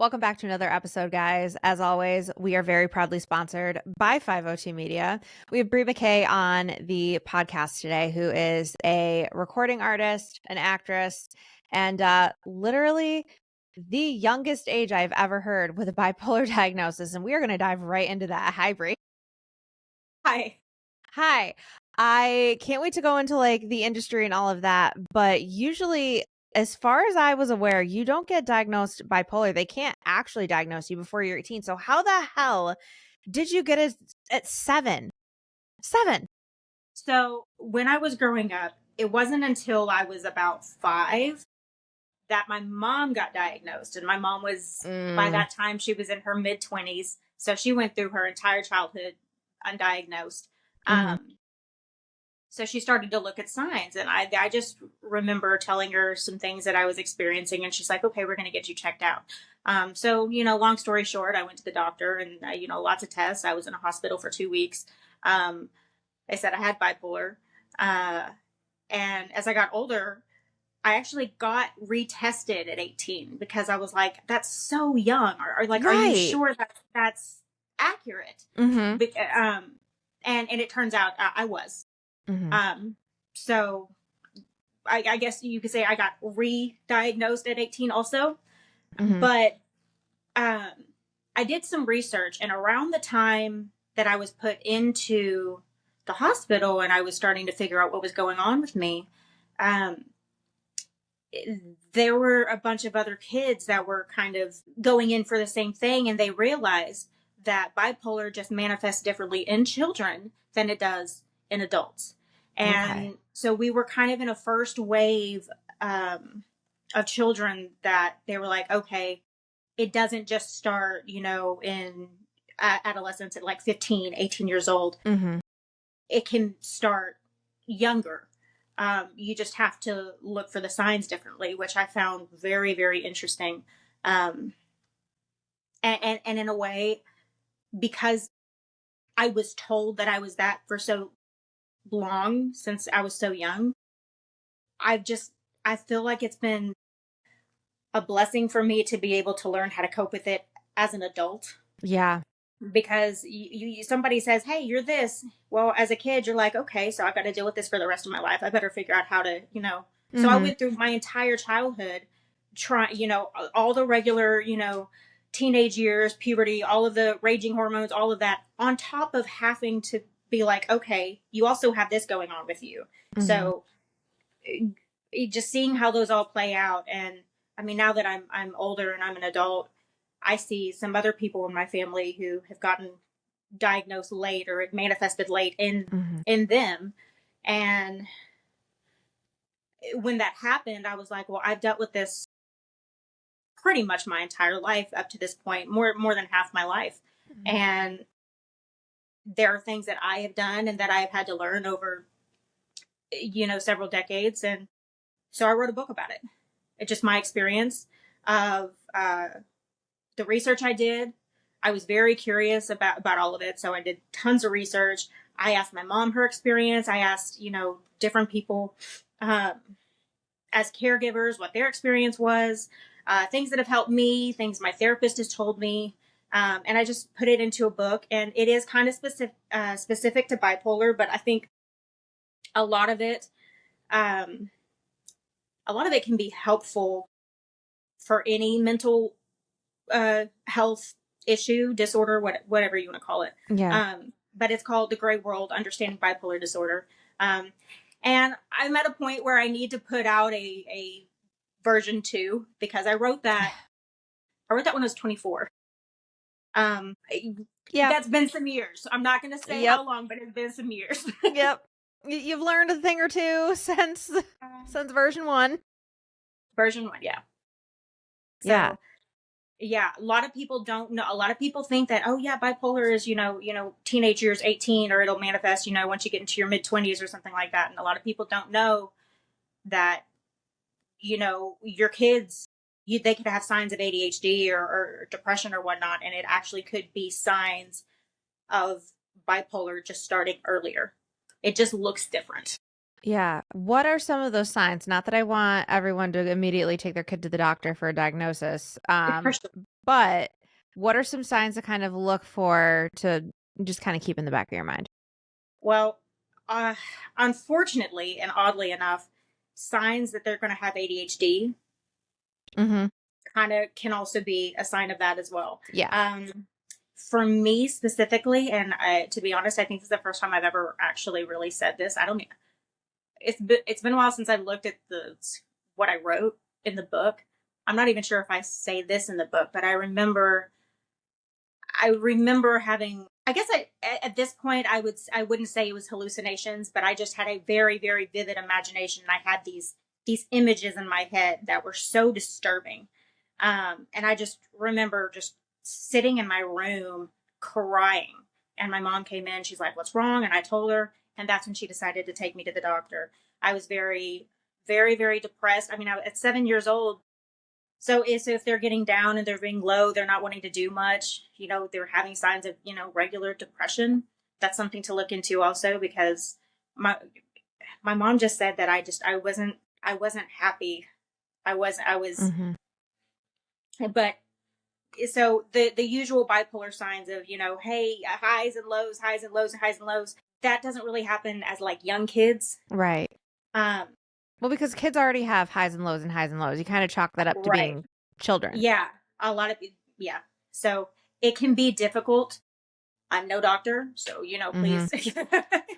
Welcome back to another episode, guys. As always, we are very proudly sponsored by 502 Media. We have Bri McKay on the podcast today, who is a recording artist, an actress, and literally the youngest age I've ever heard with a bipolar diagnosis. And we are going to dive right into that. Hi, Bri. Hi. Hi. I can't wait to go into like the industry and all of that, but usually as far as I was aware, you don't get diagnosed bipolar. They can't actually diagnose you before you're 18. So how the hell did you get it at 7? 7. So when I was growing up, it wasn't until I was about 5 that my mom got diagnosed. And my mom was, by Mm, that time, she was in her mid 20s. So she went through her entire childhood undiagnosed. hmm Um, so she started to look at signs. And I just remember telling her some things that I was experiencing. And she's like, okay, we're going to get you checked out. Long story short, I went to the doctor and, lots of tests. I was in a hospital for 2 weeks. They said I had bipolar. Uh, and as I got older, I actually got retested at 18 because I was like, that's so young. Or like, are you Right. sure that that's accurate? hmm Be- um, and it turns out I was. hmm Um, so I guess you could say I got re-diagnosed at 18 also. hmm But um, I did some research, and around the time that I was put into the hospital and I was starting to figure out what was going on with me, um, there were a bunch of other kids that were kind of going in for the same thing, and they realized that bipolar just manifests differently in children than it does in adults. Okay. And so we were kind of in a first wave of children that they were like, okay, it doesn't just start, in adolescence at like 15, 18 years old. hmm It can start younger. You just have to look for the signs differently, which I found very, very interesting. Um, and in a way, because I was told that I was that for so long since I was so young, I've just, I feel like it's been a blessing for me to be able to learn how to cope with it as an adult. Yeah. Because somebody says, hey, you're this. Well, as a kid, you're like, okay, so I've got to deal with this for the rest of my life. I better figure out how to, so I hmm went through my entire childhood trying, all the regular, teenage years, puberty, all of the raging hormones, all of that, on top of having to be like, okay, you also have this going on with you. hmm So just seeing how those all play out. And I mean, now that I'm older and I'm an adult, I see some other people in my family who have gotten diagnosed late or it manifested late hmm in them. And when that happened, I was like, well, I've dealt with this pretty much my entire life up to this point, more than half my life. And there are things that I have done and that I have had to learn over, several decades. And so I wrote a book about it. It's just my experience of the research I did. I was very curious about all of it. So I did tons of research. I asked my mom her experience. I asked, different people um, as caregivers what their experience was, things that have helped me, things my therapist has told me. And I just put it into a book. And it is kind of specific to bipolar, but I think a lot of it, um, a lot of it can be helpful for any mental health issue, disorder, whatever you want to call it. Yeah. But it's called The Gray World: Understanding Bipolar Disorder. Um, and I'm at a point where I need to put out a version 2 because I wrote that. I wrote that when I was 24. Um, Yep. that's been some years. I'm not going to say Yep. how long, but it's been some years. Yep. You've learned a thing or two since version 1. Version 1, yeah. Yeah. So yeah, a lot of people don't know. A lot of people think that, oh yeah, bipolar is, teenage years, 18, or it'll manifest, once you get into your mid 20s or something like that. And a lot of people don't know that, your kids, they could have signs of ADHD or depression or whatnot, and it actually could be signs of bipolar just starting earlier. It just looks different. Yeah. What are some of those signs? Not that I want everyone to immediately take their kid to the doctor for a diagnosis. For sure. But what are some signs to kind of look for to just kind of keep in the back of your mind? Well, uh, unfortunately and oddly enough, signs that they're going to have ADHD Mm-hmm. kind of can also be a sign of that as well. Yeah. For me specifically, and to be honest, I think this is the first time I've ever actually really said this. I don't. It's been a while since I've looked at the what I wrote in the book. I'm not even sure if I say this in the book, but I remember having. I guess at this point I wouldn't say it was hallucinations, but I just had a very very vivid imagination. I had these images in my head that were so disturbing, and I just remember just sitting in my room crying. And my mom came in. She's like, "What's wrong?" And I told her, and that's when she decided to take me to the doctor. I was very, very, very depressed. I mean, at 7 years old, so if they're getting down and they're being low, they're not wanting to do much, they're having signs of, regular depression. That's something to look into also, because my mom just said that I wasn't happy. I was Mm-hmm. but so the usual bipolar signs of, hey, highs and lows, highs and lows, highs and lows, that doesn't really happen as like young kids. Right. Um Well, because kids already have highs and lows and highs and lows. You kind of chalk that up to right. being children. Yeah, a lot of yeah. So it can be difficult. I'm no doctor, so Mm-hmm. please.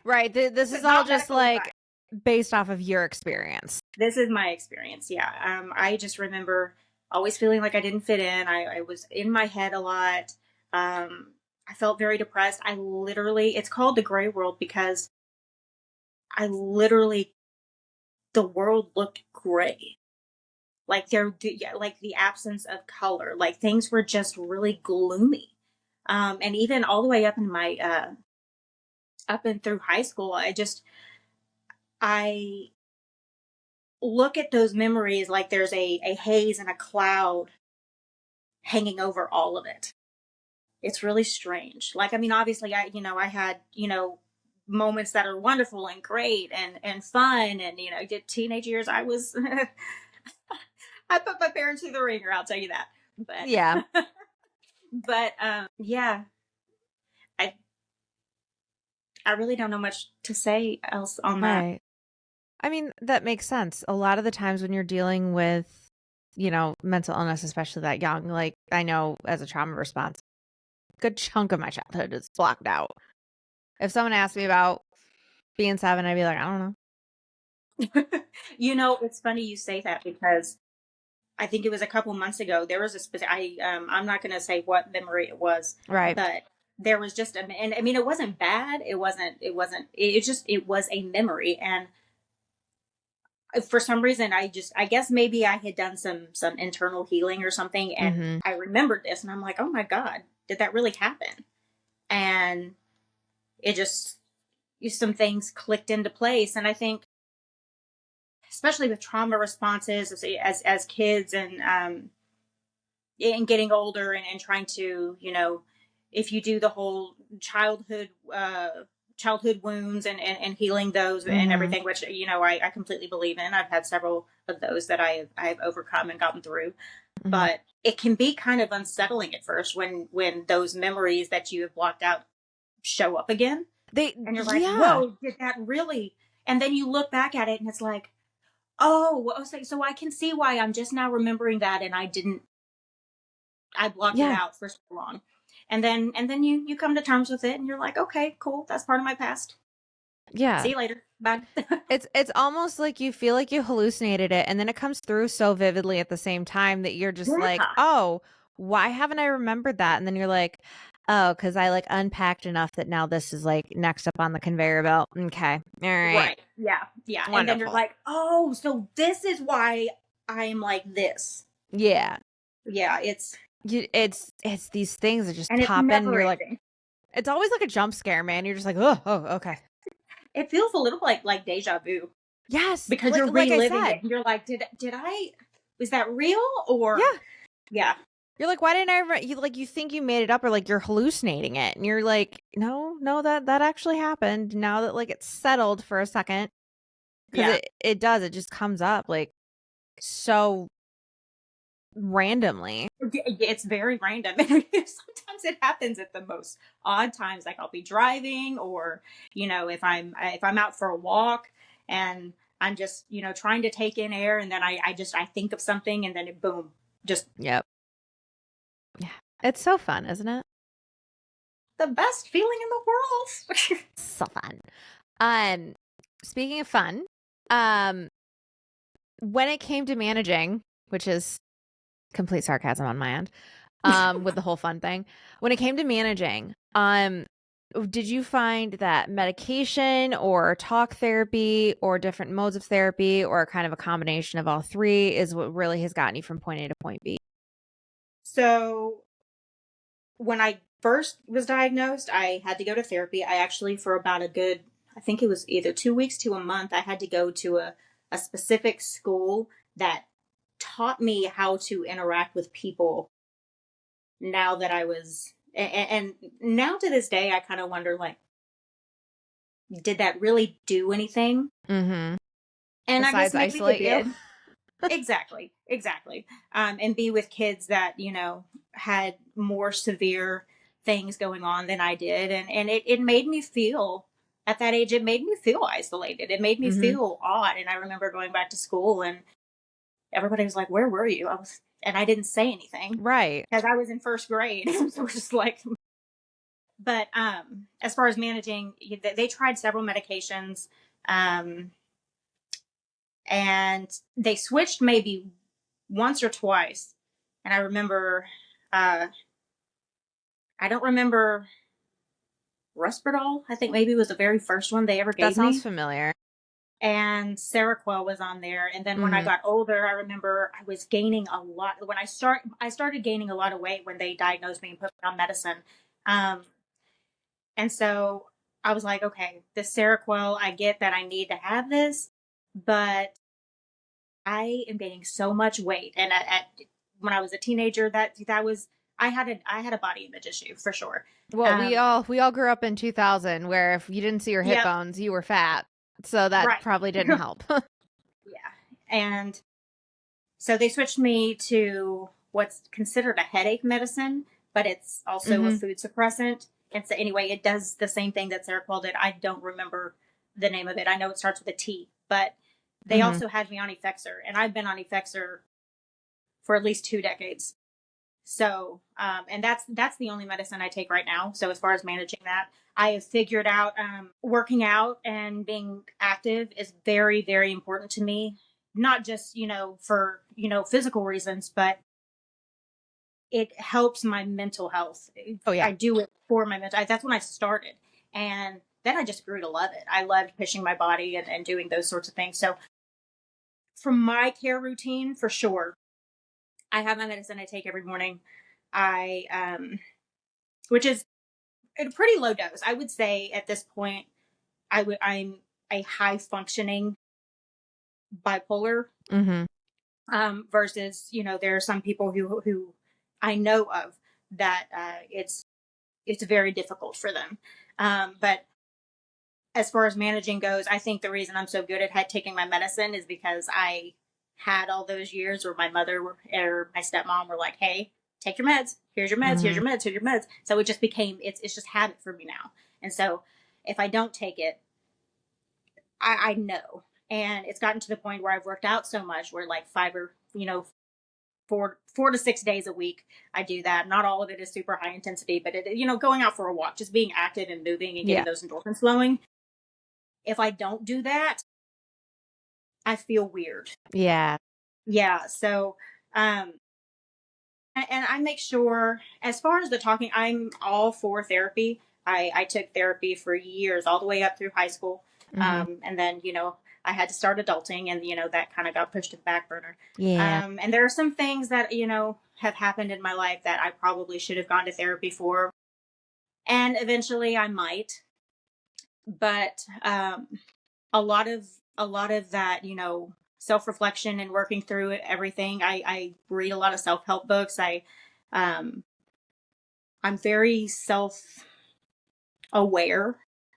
Right. This But is all not just medical advice. like based off of your experience. This is my experience. Yeah. I just remember always feeling like I didn't fit in. I was in my head a lot. I felt very depressed. It's called the gray world because I literally, the world looked gray. Like yeah, like the absence of color. Like things were just really gloomy. And even all the way up and through high school, I look at those memories like there's a haze and a cloud hanging over all of it. It's really strange. Like, I mean, obviously I had, moments that are wonderful and great and fun. And, did teenage years, I put my parents through the ringer, I'll tell you that. Yeah. But, yeah, I, I really don't know much to say else on that. Right. I mean, that makes sense. A lot of the times when you're dealing with, mental illness, especially that young, like I know as a trauma response, a good chunk of my childhood is blocked out. If someone asked me about being 7, I'd be like, I don't know. It's funny you say that because I think it was a couple months ago. There was a specific. I'm not going to say what memory it was, Right. but there was just and I mean, it wasn't bad. It wasn't. It wasn't. It was a memory, and for some reason, I guess maybe I had done some internal healing or something, and Mm-hmm. I remembered this, and I'm like, oh my god, did that really happen? And it just some things clicked into place, and I think especially with trauma responses as kids and getting older and trying to if you do the whole childhood wounds and healing those and Mm-hmm. everything, which I completely believe in. I've had several of those that I've overcome and gotten through, Mm-hmm. but it can be kind of unsettling at first when those memories that you have blocked out show up again, and you're like, Yeah. whoa, did that really? And then you look back at it and it's like, oh, well, I was like, so I can see why I'm just now remembering that, and I blocked it Yeah. out for so long. And then you come to terms with it and you're like, okay, cool, that's part of my past. Yeah. See you later. Bye. It's almost like you feel like you hallucinated it and then it comes through so vividly at the same time that you're just like, Yeah. "Oh, why haven't I remembered that?" And then you're like, "Oh, cuz I like unpacked enough that now this is like next up on the conveyor belt." Okay. All right. Right. Yeah. Yeah. And then you're Wonderful. like, oh, so this is why I'm like this. Yeah. Yeah, it's It's these things that just and it's pop in and never you're like ending. it's always like a jump scare, man. You're just like, oh, okay." It feels a little like deja vu Yes. because you're Like I reliving said. it and you're like, did I was that real or Yeah. yeah. You're like, why didn't I you think you made it up or like you're hallucinating it. And you're like, no, that actually happened. Now that like it's settled for a second. Cause Yeah. it does, it just comes up like so randomly. It's very random. Sometimes it happens at the most odd times. Like I'll be driving, or if I'm out for a walk and I'm just trying to take in air, and then I think of something, and then it boom, just Yep. Yeah. It's so fun, isn't it? the best feeling in the world. So fun. Um, Speaking of fun, um, when it came to managing, which is complete sarcasm on my end, with the whole fun thing, when it came to managing, did you find that medication or talk therapy or different modes of therapy or kind of a combination of all three is what really has gotten you from point A to point B? So when I first was diagnosed, I had to go to therapy. I actually, for about a good, I think it was either 2 weeks to a month, I had to go to a specific school that taught me how to interact with people. Now that I was, and now to this day, I kind of wonder, like, did that really do anything? Mm-hmm. And I guess Besides maybe it isolate you. did. Exactly. And be with kids that, had more severe things going on than I did. And it made me feel, at that age, it made me feel isolated. It made me Mm-hmm. feel odd. And I remember going back to school and everybody was like, "Where were you?" And I didn't say anything Right. because I was in first grade. So it was just like, but as far as managing, they tried several medications. Um, and they switched maybe once or twice. And I remember, I don't remember Risperdal. I think maybe was the very first one they ever That gave sounds me. familiar. And Seroquel was on there. And then when I Mm-hmm. got older, I remember I was gaining a lot. When I started gaining a lot of weight when they diagnosed me and put me on medicine. Um, and so I was like, okay, this Seroquel, I get that I need to have this, but I am gaining so much weight. And when I was a teenager, that was I had a body image issue for sure. Well, we Um, all grew up in 2000 where if you didn't see your hip yep, bones, you were fat. So that right, probably didn't help. yeah. And so they switched me to what's considered a headache medicine, but it's also a Mm-hmm. food suppressant. And so anyway, it does the same thing that Seroquel did. I don't remember the name of it. I know it starts with a T, but they Mm-hmm. also had me on Effexor, and I've been on Effexor for at least 2 decades. So, and that's the only medicine I take right now. So as far as managing that, I have figured out working out and being active is very, very important to me. Not just for physical reasons, but it helps my mental health. Oh yeah. I do it for my mental. That's when I started, and then I just grew to love it. I loved pushing my body and doing those sorts of things. So, from my care routine, for sure, I have my medicine I take every morning. I which is at a pretty low dose. I would say at this point, I'm a high functioning bipolar. Mm-hmm. Versus, there are some people who I know of that it's very difficult for them. But as far as managing goes, I think the reason I'm so good at taking my medicine is because I had all those years where my mother or my stepmom were like, "Hey, take your meds. Here's your meds. Here's Mm-hmm. your meds. Here's your meds." So it just became it's just habit for me now. And so if I don't take it, I know. And it's gotten to the point where I've worked out so much where like 4 to 6 days a week I do that. Not all of it is super high intensity, but going out for a walk, just being active and moving and getting Yeah. those endorphins flowing. If I don't do that, I feel weird. Yeah. Yeah. So, um, and I make sure, as far as the talking, I'm all for therapy. I took therapy for years, all the way up through high school. Mm-hmm. And then, I had to start adulting, and, that kind of got pushed to the back burner. Yeah. And there are some things that, have happened in my life that I probably should have gone to therapy for. And eventually I might. But a lot of that, self-reflection and working through everything. I read a lot of self-help books. Um I'm very self-aware.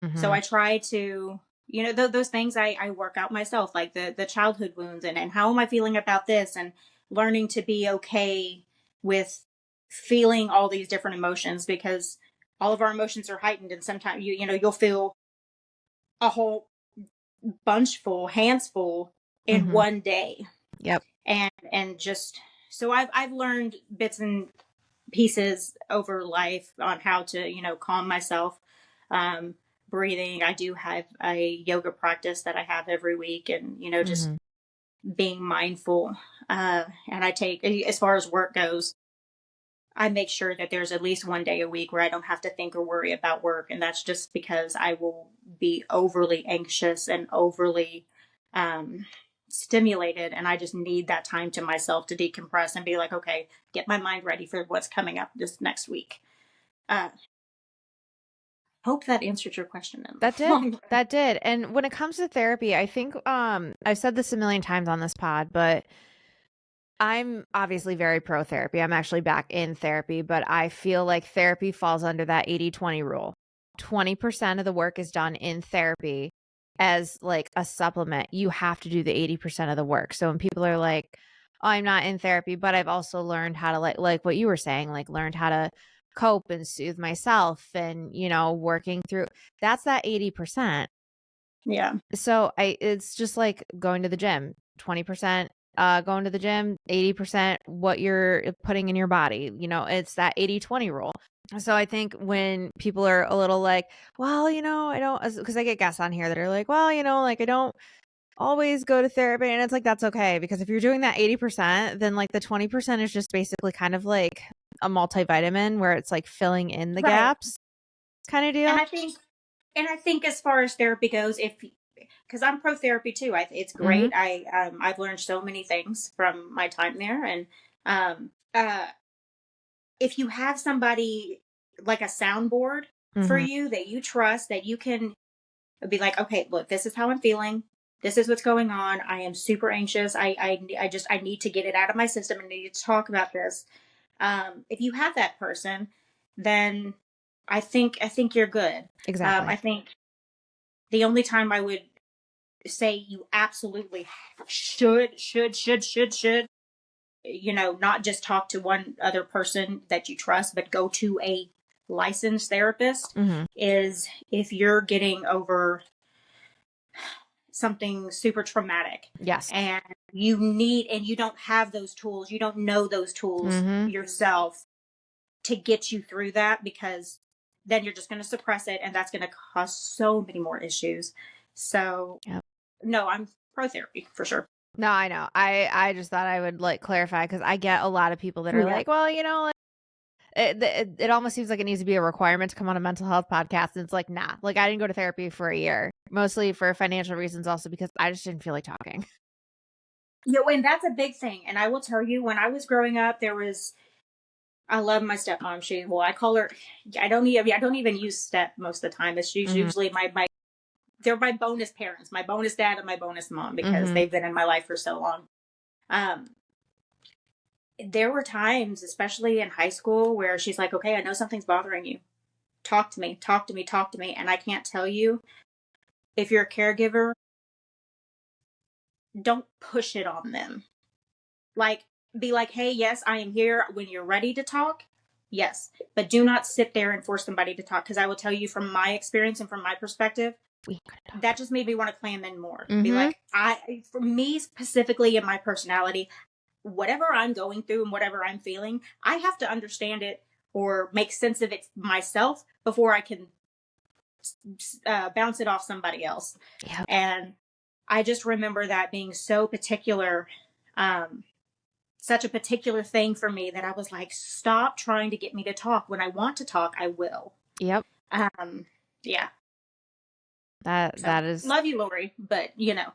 So Mm-hmm. I try to You know, those things I work out myself, like the childhood wounds, and how am I feeling about this, and learning to be okay with feeling all these different emotions, because all of our emotions are heightened, and sometimes you know you'll feel a whole bunch full, hands full in Mm-hmm. one day. Yep. And just so I've learned bits and pieces over life on how to, you know, calm myself. um Breathing, I do have a yoga practice that I have every week, and you know, just Mm-hmm. being mindful. And I take, as far as work goes, I make sure that there's at least one day a week where I don't have to think or worry about work. And that's just because I will be overly anxious and overly um, stimulated. And I just need that time to myself to decompress and be like, okay, get my mind ready for what's coming up this next week. Uh, Hope that answered your question in That the did. long run. That did. And when it comes to therapy, I think I've said this a million times on this pod, but I'm obviously very pro therapy. I'm actually back in therapy, but I feel like therapy falls under that 80-20 rule. 20% of the work is done in therapy as like a supplement. You have to do the 80% of the work. So when people are like, "Oh, I'm not in therapy, but I've also learned how to like what you were saying, like learned how to cope and soothe myself and, you know, working through." That's that 80%. Yeah. So it's just like going to the gym. 20% going to the gym, 80% what you're putting in your body. You know, it's that 80-20 rule. So I think when people are a little like, well, you know, I don't, because I get guests on here that are like, well, you know, like I don't always go to therapy. And it's like, that's okay. Because if you're doing that 80%, then like the 20% is just basically kind of like a multivitamin where it's like filling in the Right. gaps kind of And deal. I think as far as therapy goes, if because I'm pro therapy too, it's Mm-hmm. great. I've learned so many things from my time there, and if you have somebody like a soundboard for Mm-hmm. you that you trust, that you can be like, okay, look, this is how I'm feeling. This is what's going on. I am super anxious. I need to get it out of my system and need to talk about this. If you have that person, then I think you're good. Exactly. I think the only time I would say you absolutely should, you know, not just talk to one other person that you trust, but go to a licensed therapist, Mm-hmm. is if you're getting over something super traumatic, Yes. and you don't have those tools, you don't know those tools Mm-hmm. yourself to get you through that, because then you're just going to suppress it, and that's going to cause so many more issues. So Yep. no, I'm pro therapy for sure. No, I know. I just thought I would like clarify because I get a lot of people that are Yeah. like, well, you know, like, it almost seems like it needs to be a requirement to come on a mental health podcast. And it's like, nah, like I didn't go to therapy for a year, mostly for financial reasons, also because I just didn't feel like talking. Yeah, and that's a big thing. And I will tell you, when I was growing up, I love my stepmom. I call her, I don't even use step most of the time. She's Mm-hmm. usually they're my bonus parents, my bonus dad and my bonus mom, because Mm-hmm. they've been in my life for so long. Um, there were times, especially in high school, where she's like, okay, I know something's bothering you. Talk to me, talk to me, talk to me. And I can't tell you, if you're a caregiver, don't push it on them. Like, be like, hey, yes, I am here when you're ready to talk. Yes. But do not sit there and force somebody to talk. Because I will tell you, from my experience and from my perspective, We gotta talk. that just made me want to clam in more. Be Mm-hmm. like, for me specifically, in my personality, whatever I'm going through and whatever I'm feeling, I have to understand it or make sense of it myself before I can bounce it off somebody else. Yep. And I just remember that being so particular, um, such a particular thing for me, that I was like, stop trying to get me to talk. When I want to talk, I will. Yep. Um, yeah. So That is, love you, Lori, but you know,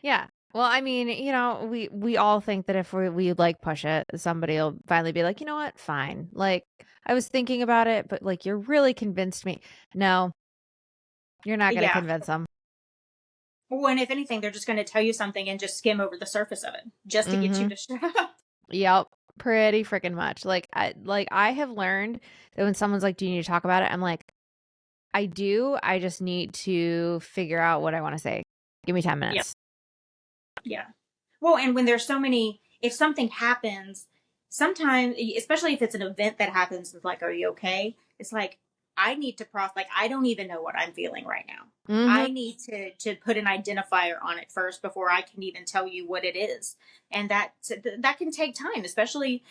yeah. Well, I mean, you know, we all think that if we like push it, somebody will finally be like, you know what, fine. Like I was thinking about it, but like you're really convinced me. No, you're not gonna yeah. convince them. When if anything, they're just going to tell you something and just skim over the surface of it just to get you Mm-hmm. to shut up. Yep. Pretty freaking much. Like I have learned that when someone's like, "Do you need to talk about it?" I'm like, I do. I just need to figure out what I want to say. Give me 10 Yeah. minutes. Yeah. Well, and when there's so many, if something happens, sometimes, especially if it's an event that happens, it's like, are you okay? It's like, I need to process, like, I don't even know what I'm feeling right now. I need to put an identifier on it first before I can even tell you what it is. And that can take time, especially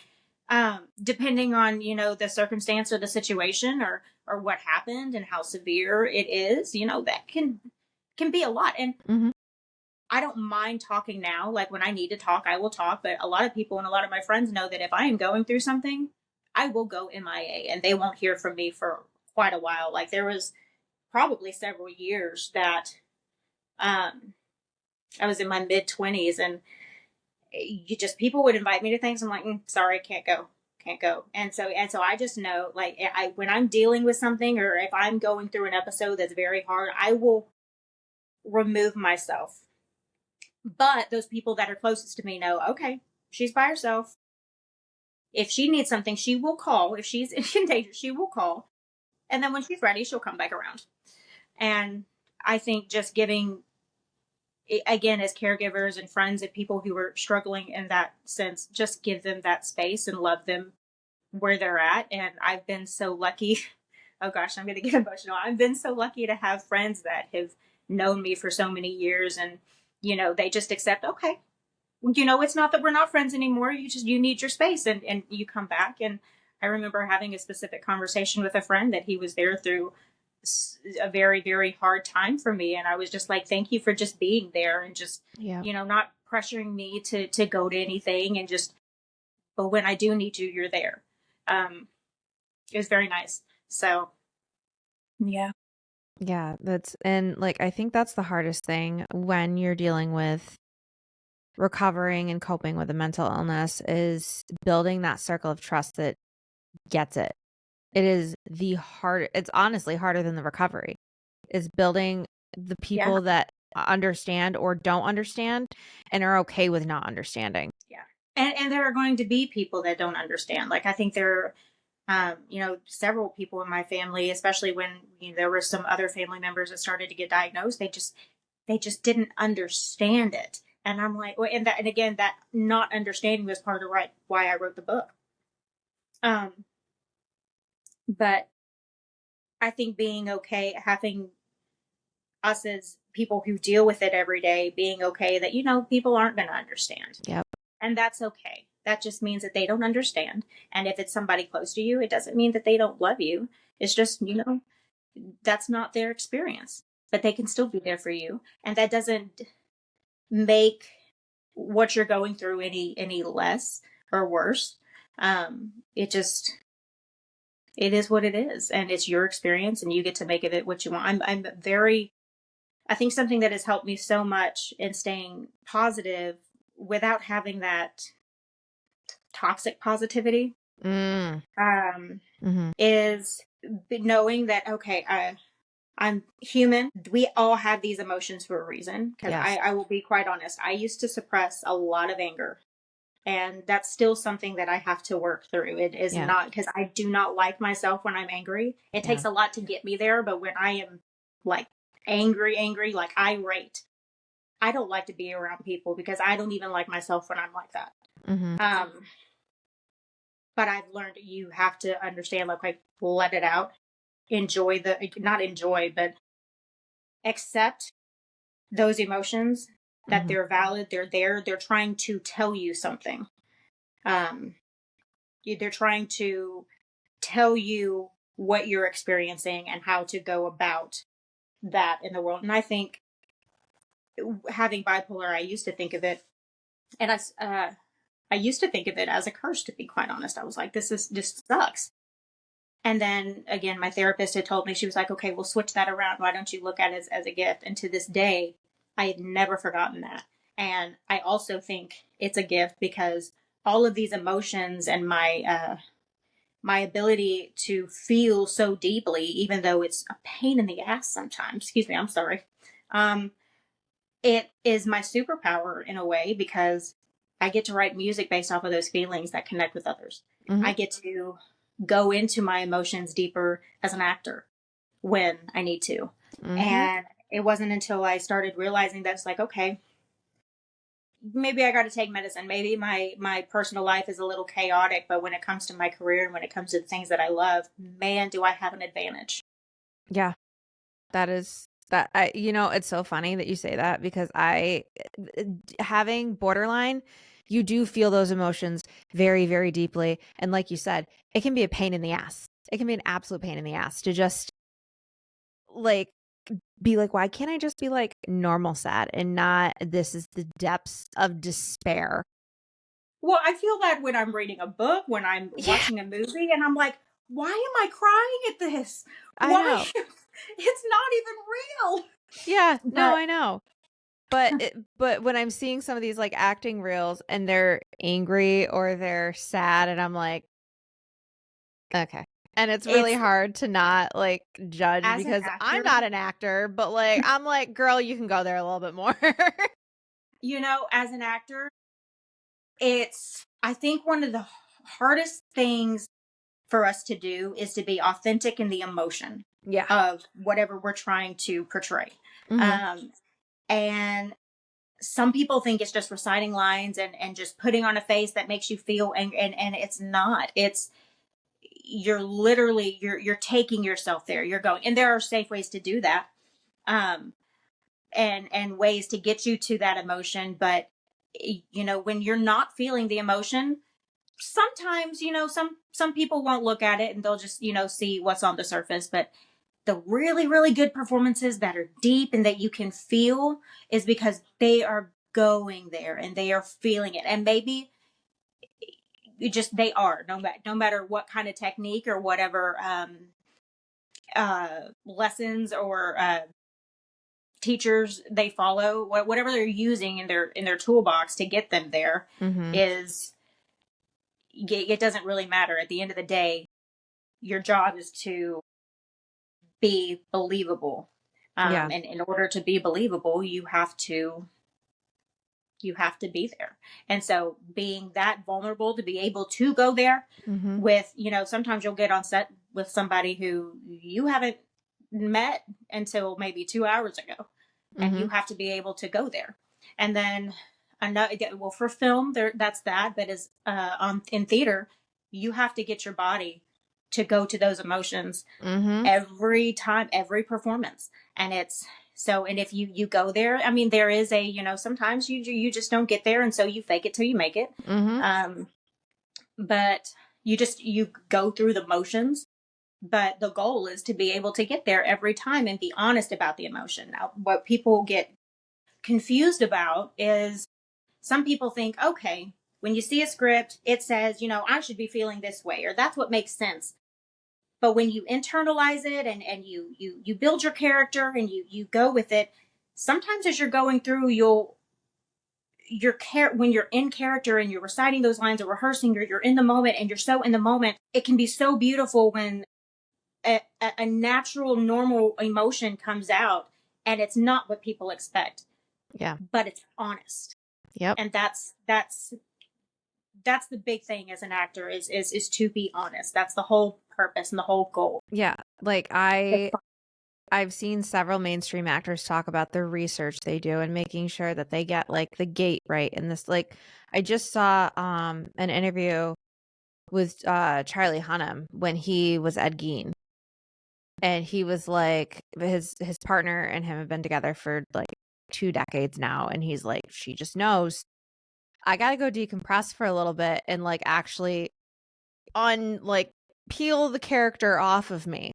depending on, the circumstance or the situation or what happened and how severe it is, that can be a lot. And I don't mind talking now. Like when I need to talk, I will talk. But a lot of people and a lot of my friends know that if I am going through something, I will go MIA and they won't hear from me for quite a while. Like there was probably several years that I was in my mid 20s and people would invite me to things. I'm like, sorry, can't go. And so I just know like when I'm dealing with something or if I'm going through an episode that's very hard, I will remove myself. But those people that are closest to me know, okay, she's by herself. If she needs something, she will call. If she's in danger, she will call. And then when she's ready, she'll come back around. And I think just giving, again, as caregivers and friends and people who are struggling in that sense, just give them that space and love them where they're at. And I've been so lucky. Oh gosh, I'm going to get emotional. I've been so lucky to have friends that have known me for so many years and they just accept, okay, it's not that we're not friends anymore. You need your space and you come back. And I remember having a specific conversation with a friend that he was there through a very, very hard time for me. And I was just like, thank you for just being there and just, not pressuring me to go to anything and but when I do need you, you're there. It was very nice. So, yeah. Yeah, and like I think that's the hardest thing when you're dealing with recovering and coping with a mental illness is building that circle of trust that gets it. It is it's honestly harder than the recovery. Is building the people that understand or don't understand and are okay with not understanding. Yeah. And there are going to be people that don't understand. Like I think there are several people in my family, especially when there were some other family members that started to get diagnosed, they just didn't understand it. And I'm like, well, and again, that not understanding was part of why I wrote the book. But I think being okay, having us as people who deal with it every day, being okay that people aren't going to understand. Yep. And that's okay. That just means that they don't understand. And if it's somebody close to you, it doesn't mean that they don't love you. It's just, that's not their experience. But they can still be there for you. And that doesn't make what you're going through any less or worse. It is what it is. And it's your experience and you get to make of it what you want. I think something that has helped me so much in staying positive without having that toxic positivity is knowing that, okay, I'm human. We all have these emotions for a reason. Because I will be quite honest, I used to suppress a lot of anger. And that's still something that I have to work through. It is not because I do not like myself when I'm angry. It takes a lot to get me there. But when I am like angry, like irate, I don't like to be around people because I don't even like myself when I'm like that. But I've learned you have to understand, like let it out, not enjoy, but accept those emotions that they're valid. They're there. They're trying to tell you something. They're trying to tell you what you're experiencing and how to go about that in the world. And I think having bipolar, I used to think of it, and I used to think of it as a curse, to be quite honest. I was like, this sucks. And then again, my therapist had told me, she was like, okay, we'll switch that around. Why don't you look at it as a gift? And to this day, I had never forgotten that. And I also think it's a gift because all of these emotions and my ability to feel so deeply, even though it's a pain in the ass sometimes, excuse me, I'm sorry. It is my superpower in a way because I get to write music based off of those feelings that connect with others. I get to go into my emotions deeper as an actor. when I need to. And it wasn't until I started realizing that it's like, okay, maybe I got to take medicine. Maybe my personal life is a little chaotic, but when it comes to my career and when it comes to the things that I love, man, do I have an advantage. Yeah. That is that I it's so funny that you say that because having borderline, you do feel those emotions very, very deeply. And like you said, it can be a pain in the ass. It can be an absolute pain in the ass to just like be like, why can't I just be like normal sad and not this is the depths of despair. Well, I feel that when I'm reading a book, when I'm Yeah, watching a movie, and I'm like, why am I crying at this? I Why? know. It's not even real. Yeah, no, But I know. But when I'm seeing some of these like acting reels and they're angry or they're sad and I'm like, okay. And it's really it's, hard to not like judge as an because I'm actor, not an actor, but like I'm like, girl, you can go there a little bit more. as an actor, I think one of the hardest things for us to do is to be authentic in the emotion Yeah. of whatever we're trying to portray. Mhm. Um, and some people think it's just reciting lines and just putting on a face that makes you feel, and it's not. It's you're literally you're taking yourself there. You're going, and there are safe ways to do that, um, and ways to get you to that emotion. But when you're not feeling the emotion, sometimes some people won't look at it and they'll just see what's on the surface. But the really really good performances that are deep and that you can feel is because they are going there and they are feeling it, and maybe they are, no matter what kind of technique or whatever lessons or teachers they follow, whatever they're using in their toolbox to get them there, Mhm. is it doesn't really matter. At the end of the day, your job is to be believable, Yeah. and in order to be believable, you have to be there. And so being that vulnerable to be able to go there Mhm. with, sometimes you'll get on set with somebody who you haven't met until maybe 2 hours ago, and you Mhm. have to be able to go there. And then another, well, for film there, that's that, but as on in theater, you have to get your body to go to those emotions Mhm. every time, every performance. And it's so, and if you go there, I mean, there is a, sometimes you just don't get there, and so you fake it till you make it. Mhm. um but you go through the motions, but the goal is to be able to get there every time and be honest about the emotion. Now, what people get confused about is, some people think, okay, when you see a script, it says, I should be feeling this way, or that's what makes sense. But when you internalize it, and you build your character and you go with it, sometimes as you're going through, when you're in character and you're reciting those lines or rehearsing, you're in the moment, and you're so in the moment, it can be so beautiful when a natural normal emotion comes out, and it's not what people expect, Yeah. but it's honest. Yep. And that's the big thing as an actor, is to be honest. That's the whole purpose and the whole goal. Yeah. Like I've seen several mainstream actors talk about the research they do and making sure that they get like the gate right. And this, like, I just saw an interview with Charlie Hunnam when he was Ed Gein. And he was like, his partner and him have been together for like 2 decades now. And he's like, she just knows I gotta go decompress for a little bit and like actually like peel the character off of me,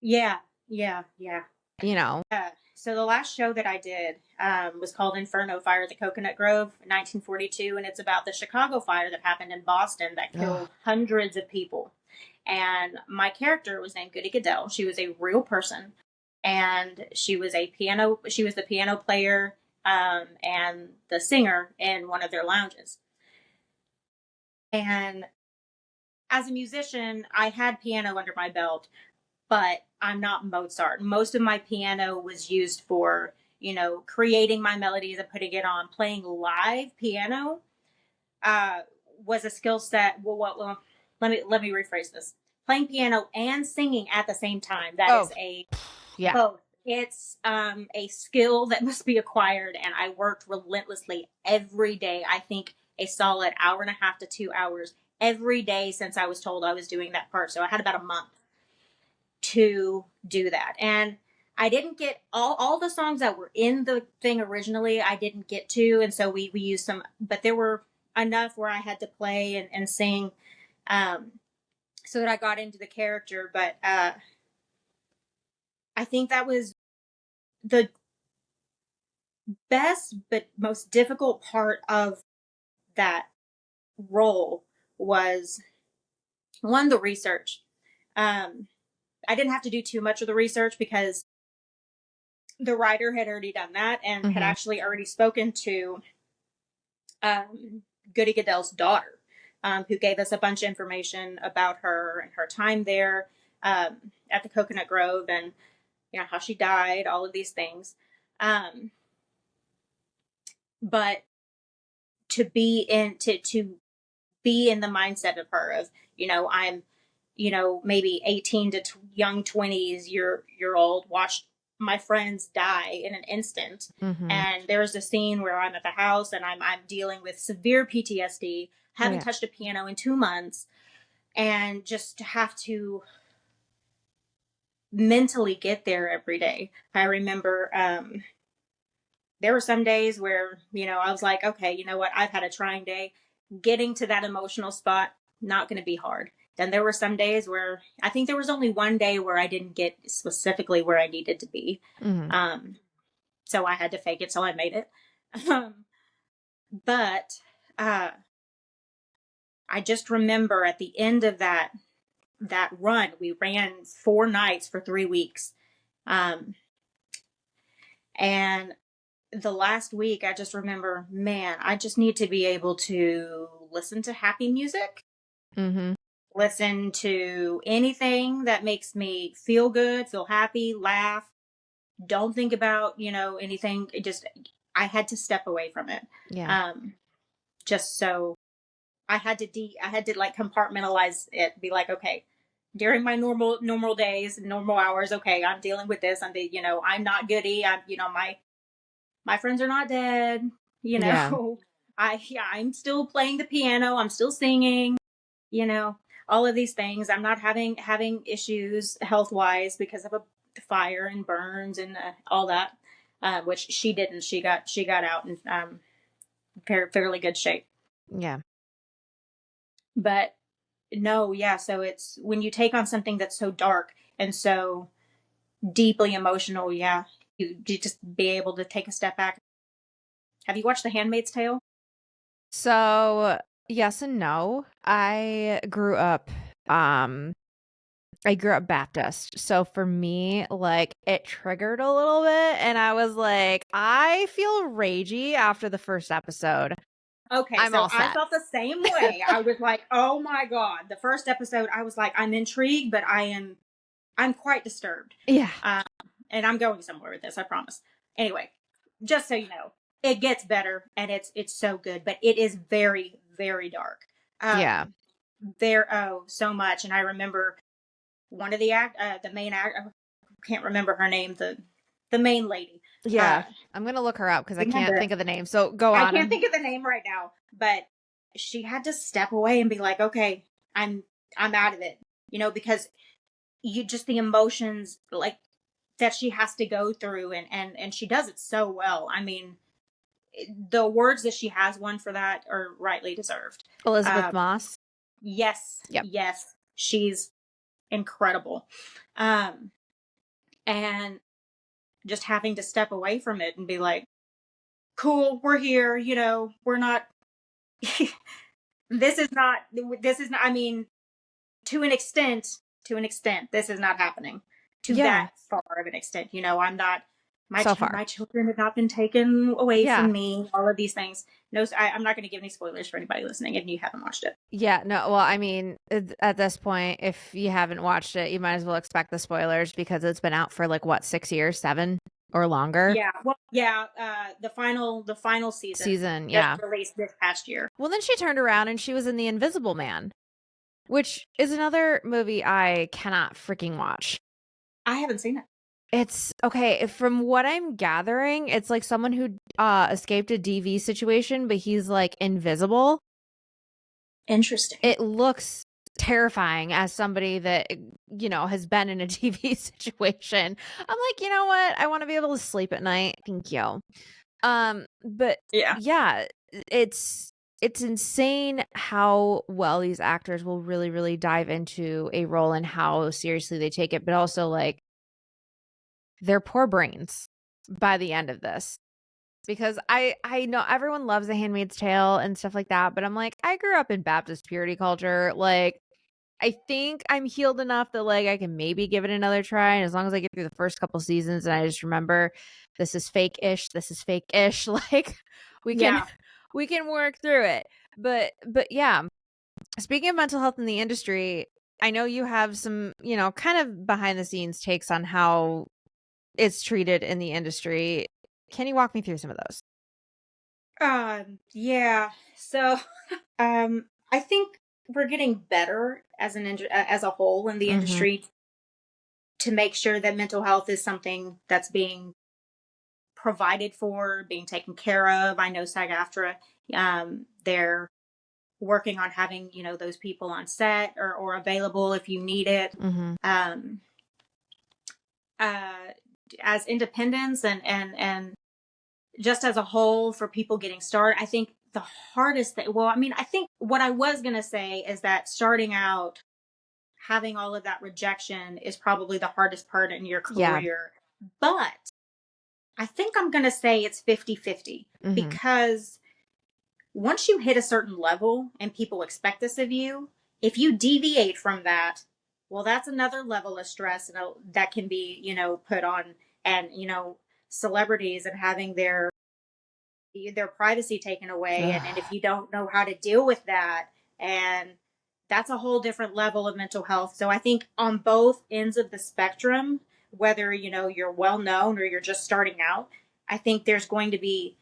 Yeah, yeah, yeah. you know? So the last show that I did was called Inferno: Fire at the Coconut Grove in 1942, and it's about the Chicago fire that happened in Boston that Ugh. killed hundreds of people. And my character was named Goody Goodell. She was a real person, and she was a piano. She was the piano player and the singer in one of their lounges. And as a musician, I had piano under my belt, but I'm not Mozart. Most of my piano was used for, creating my melodies and putting it on. Playing live piano uh, was a skill set. Well, let me rephrase this. playing piano and singing at the same time. That is Oh, a yeah. both. It's a skill that must be acquired, and I worked relentlessly every day. I think a solid hour and a half to 2 hours every day since I was told I was doing that part. So I had about a month to do that. And I didn't get all the songs that were in the thing originally, I didn't get to. And so we used some, but there were enough where I had to play and sing um, so that I got into the character. But I think that was the best but most difficult part of that role was one, the research. Um, I didn't have to do too much of the research because the writer had already done that and had Mm-hmm. actually already spoken to Goody Goodell's daughter, who gave us a bunch of information about her and her time there at the Coconut Grove, and how she died, all of these things. But to be in to be in the mindset of her of I'm maybe 18 to young 20s year old, watched my friends die in an instant. Mm-hmm. And there's a scene where I'm at the house and I'm dealing with severe PTSD, haven't touched a piano in 2 months, and just to have to mentally get there every day. I remember there were some days where I was like, okay, you know what, I've had a trying day. Getting to that emotional spot, not going to be hard. Then there were some days where I think there was only one day where I didn't get specifically where I needed to be. Mm-hmm. So I had to fake it till I made it. But I just remember at the end of that run, we ran 4 nights for 3 weeks. And the last week, I just remember, man, I just need to be able to listen to happy music, Mm-hmm. listen to anything that makes me feel good, feel happy, laugh. Don't think about, anything. I had to step away from it. Yeah. Um, just so I had to like compartmentalize it, be like, okay, during my normal days, normal hours, okay, I'm dealing with this. I'm not Goody. My friends are not dead. You Yeah. know, I'm still playing the piano. I'm still singing. You know, all of these things. I'm not having issues health wise because of a fire and burns and all that, which she didn't. She got out in fairly good shape. Yeah. But no, yeah. So it's when you take on something that's so dark and so deeply emotional. Yeah, you just be able to take a step back. Have you watched The Handmaid's Tale? So yes and no. Um I grew up Baptist. So for me, like it triggered a little bit and I was like, I feel ragey after the first episode. Okay, I'm so all I set. felt the same way. I was like, "Oh my god!" The first episode, I was like, "I'm intrigued, but I'm quite disturbed." Yeah. Um, and I'm going somewhere with this, I promise. Anyway, just so you know, it gets better, and it's so good, but it is very very dark. Yeah. There, oh, so much, and I remember one of the main act. I can't remember her name. The main lady. Yeah. I'm going to look her up because I can't Remember think of the name. So go I on. can't think of the name right now, but she had to step away and be like, okay, I'm out of it, because you just the emotions like that she has to go through, and she does it so well. I mean, the words that she has won for that are rightly deserved. Elizabeth Moss. Yes, Yep. yes, she's incredible. And just having to step away from it and be like, cool, we're here, we're not this is not, I mean, to an extent, this is not happening to Yeah. that far of an extent. I'm not, So far. my children have not been taken away Yeah. from me, all of these things. No, I'm not going to give any spoilers for anybody listening if you haven't watched it. Yeah. No, well, I mean, at this point, if you haven't watched it, you might as well expect the spoilers because it's been out for like what, 6 years, 7 or longer Yeah, well, yeah, the final season season. just Yeah. released this past year. Well, then she turned around and she was in The Invisible Man. which is another movie I cannot freaking watch. I haven't seen it. It's okay. From what I'm gathering, it's like someone who escaped a DV situation, but he's like invisible. Interesting. It looks terrifying as somebody that, has been in a DV situation. I'm like, you know what? I want to be able to sleep at night. Thank you. But yeah, it's insane how well these actors will really, really dive into a role and how seriously they take it, but also like their poor brains by the end of this. Because I know everyone loves The Handmaid's Tale and stuff like that, but I'm like, I grew up in Baptist purity culture. Like, I think I'm healed enough that like I can maybe give it another try. And as long as I get through the first couple seasons and I just remember this is fake-ish, like we can we can work through it. But yeah, speaking of mental health in the industry, I know you have some, kind of behind the scenes takes on how it's treated in the industry. Can you walk me through some of those? Yeah. So, I think we're getting better as as a whole in the industry to make sure that mental health is something that's being provided for, being taken care of. I know SAG-AFTRA, they're working on having, those people on set or available if you need it. Um, as independents and just as a whole for people getting started, I think the hardest thing, well, I mean, I think what I was going to say is that starting out, having all of that rejection is probably the hardest part in your career. Yeah. But I think I'm going to say it's 50-50 because once you hit a certain level and people expect this of you, if you deviate from that, well, that's another level of stress that can be, put on, and, celebrities and having their privacy taken away. And if you don't know how to deal with that, and that's a whole different level of mental health. So I think on both ends of the spectrum, whether, you're well known or you're just starting out, I think there's going to be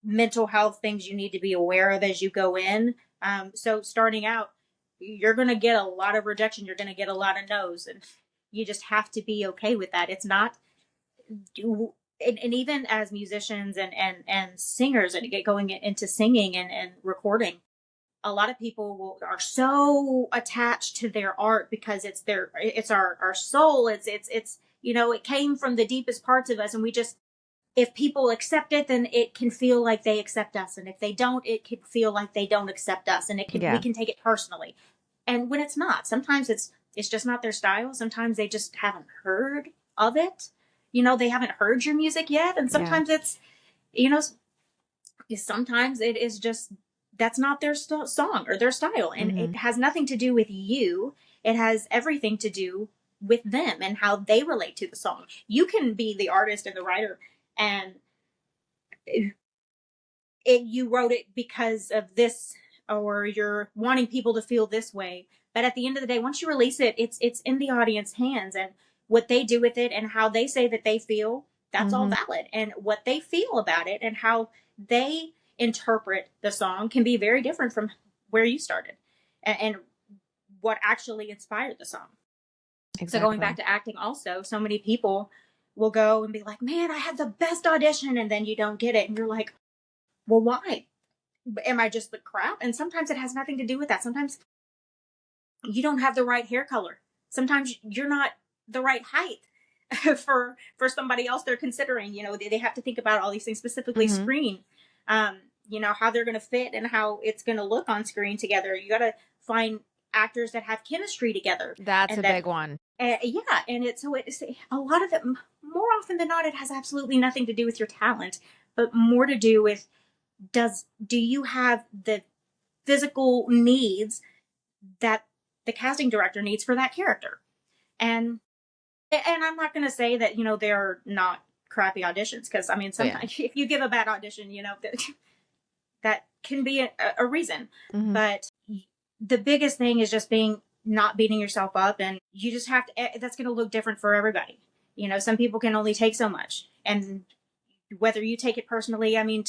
mental health things you need to be aware of as you go in. So starting out, you're going to get a lot of rejection. You're going to get a lot of no's, and you just have to be okay with that. It's not, and even as musicians and singers and get going into singing and recording, a lot of people are so attached to their art because it's our soul. It's it came from the deepest parts of us, and we just, if people accept it, then it can feel like they accept us, and if they don't, it can feel like they don't accept us, and we can take it personally. And when it's not, sometimes it's just not their style. Sometimes they just haven't heard of it. They haven't heard your music yet, and sometimes it's, sometimes it is just that's not their song or their style, and it has nothing to do with you. It has everything to do with them and how they relate to the song. You can be the artist and the writer, and you wrote it because of this, or you're wanting people to feel this way. But at the end of the day, once you release it, it's in the audience hands, and what they do with it and how they say that they feel, that's all valid. And what they feel about it and how they interpret the song can be very different from where you started and what actually inspired the song. Exactly. So going back to acting also, so many people will go and be like, man, I had the best audition, and then you don't get it. And you're like, well, why? Am I just the crap? And sometimes it has nothing to do with that. Sometimes you don't have the right hair color. Sometimes you're not the right height for somebody else they're considering. They have to think about all these things, specifically screen. How they're going to fit and how it's going to look on screen together. You got to find actors that have chemistry together. That's a big one. Yeah, and it's a lot of it. More often than not, it has absolutely nothing to do with your talent, but more to do with do you have the physical needs that the casting director needs for that character. And I'm not going to say that, they're not crappy auditions, because I mean, sometimes if you give a bad audition, that can be a reason. But the biggest thing is just not beating yourself up, and you just have to, that's going to look different for everybody. Some people can only take so much, and whether you take it personally, I mean,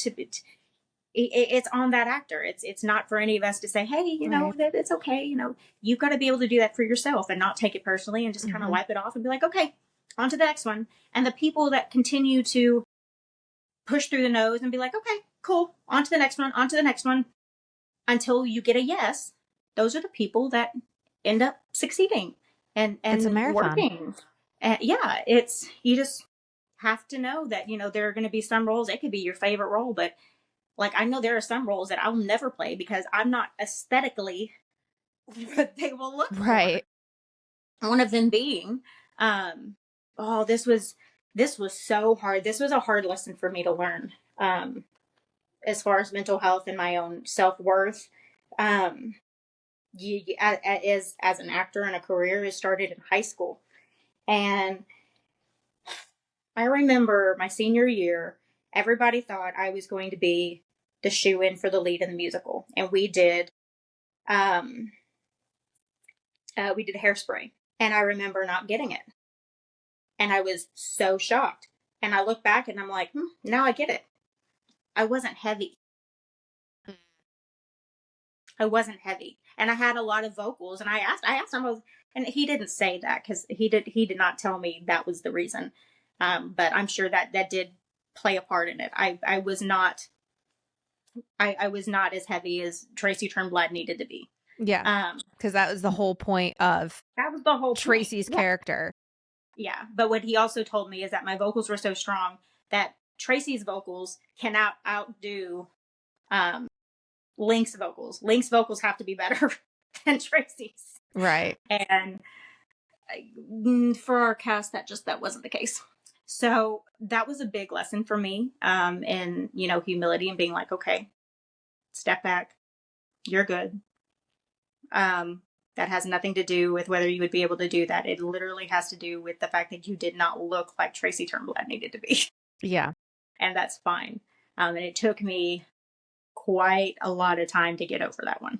it's on that actor. It's not for any of us to say, hey, you know, Right. that it's okay. You know, you've got to be able to do that for yourself and not take it personally and just kind of Mm-hmm. wipe it off and be like, okay, on to the next one. And the people that continue to push through the nose and be like, okay, cool, on to the next one, on to the next one, until you get a yes, those are the people that end up succeeding It's a and marathon. working. And yeah, it's, you just have to know that, you know, there are going to be some roles, it could be your favorite role, but like I know there are some roles that I'll never play because I'm not aesthetically what they will look for. Right. One of them being, oh, this was so hard. This was a hard lesson for me to learn. As far as mental health and my own self worth, um, as an actor and a career, it started in high school, and I remember my senior year. Everybody thought I was going to be the shoe in for the lead in the musical, and um, we did Hairspray, and I remember not getting it, and I was so shocked. And I look back and I'm like, now I get it. I wasn't heavy. I wasn't heavy, and I had a lot of vocals. And I asked him, and he didn't say that because he did not tell me that was the reason. But I'm sure that that did play a part in it. I was not as heavy as Tracy Turnblad needed to be. Yeah. Because that was the whole point of That was the whole point. Tracy's Yeah. character. Yeah. But what he also told me is that my vocals were so strong that Tracy's vocals cannot outdo um, Link's vocals. Link's vocals have to be better than Tracy's. Right. And for our cast, that wasn't the case. So that was a big lesson for me, in, you know, humility and being like, okay, step back, you're good. That has nothing to do with whether you would be able to do that. It literally has to do with the fact that you did not look like Tracy Turnblad needed to be. Yeah. And that's fine. And it took me quite a lot of time to get over that one.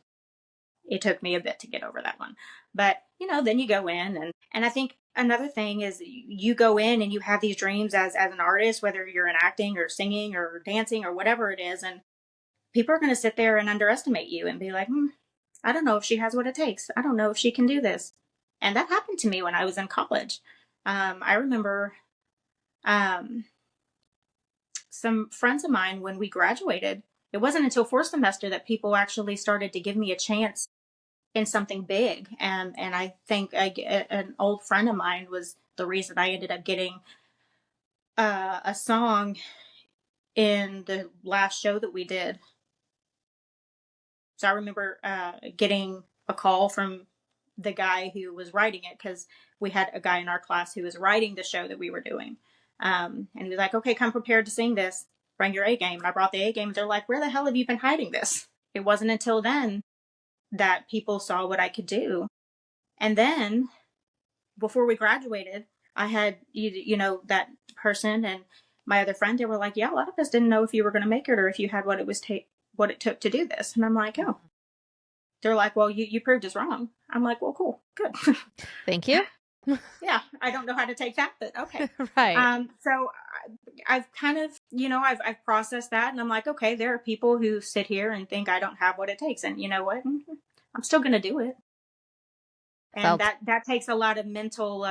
It took me a bit to get over that one. But, you know, then you go in and I think another thing is you go in and you have these dreams as an artist, whether you're in acting or singing or dancing or whatever it is, and people are going to sit there and underestimate you and be like, I don't know if she has what it takes. I don't know if she can do this. And that happened to me when I was in college. I remember some friends of mine, when we graduated, it wasn't until fourth semester that people actually started to give me a chance in something big. And I think an old friend of mine was the reason I ended up getting a song in the last show that we did. So I remember getting a call from the guy who was writing it, because we had a guy in our class who was writing the show that we were doing. And he was like, okay, come prepared to sing this. Bring your A game. And I brought the A game. They're like, where the hell have you been hiding this? It wasn't until then that people saw what I could do. And then before we graduated, I had, you know, that person and my other friend, they were like, yeah, a lot of us didn't know if you were going to make it or if you had what what it took to do this. And I'm like, oh. They're like, well, you proved us wrong. I'm like, well, cool, good. Thank you. Yeah, I don't know how to take that, but okay. Right. So I've kind of, you know, I've processed that, and I'm like, okay, there are people who sit here and think I don't have what it takes, and you know what? I'm still gonna do it. And Felt. that takes a lot of mental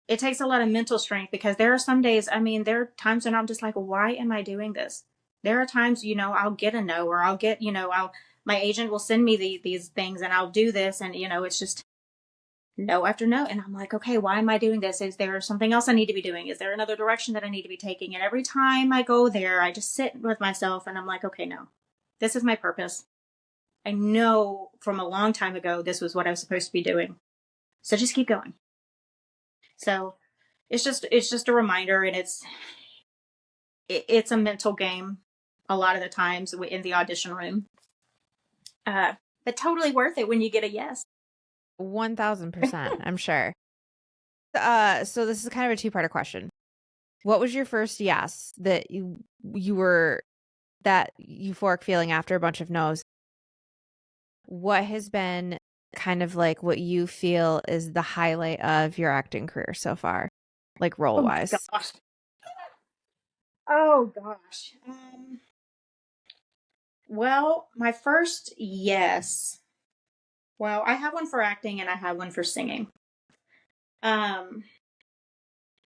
it takes a lot of mental strength, because there are some days, I mean, there are times when I'm just like, why am I doing this? There are times, you know, I'll get a no, or I'll get, you know, my agent will send me these things and I'll do this, and you know, it's just no after no, and I'm like, okay, why am I doing this? Is there something else I need to be doing? Is there another direction that I need to be taking? And every time I go there, I just sit with myself and I'm like, okay, no, this is my purpose. I know from a long time ago this was what I was supposed to be doing, so just keep going. So it's just a reminder, and it's a mental game a lot of the times in the audition room, but totally worth it when you get a yes. 1000%, I'm sure. So this is kind of a two-parter question. What was your first yes that you were that euphoric feeling after a bunch of no's? What has been kind of like what you feel is the highlight of your acting career so far, like role wise? Oh gosh. Oh gosh. Well, my first yes. Well, I have one for acting and I have one for singing. Um,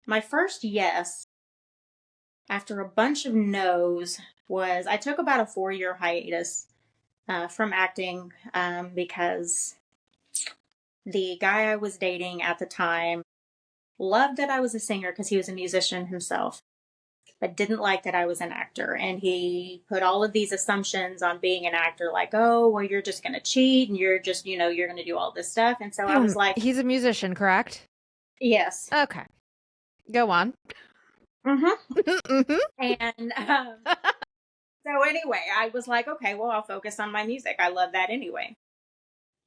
my first yes, after a bunch of no's, was I took about a 4-year hiatus from acting because the guy I was dating at the time loved that I was a singer because he was a musician himself, but didn't like that I was an actor. And he put all of these assumptions on being an actor, like, oh, well, you're just going to cheat and you're just, you're going to do all this stuff. And so I was like, He's a musician, correct? yes. Okay. Go on. Mm-hmm. Mm-hmm. And so anyway, I was like, okay, well, I'll focus on my music. I love that anyway.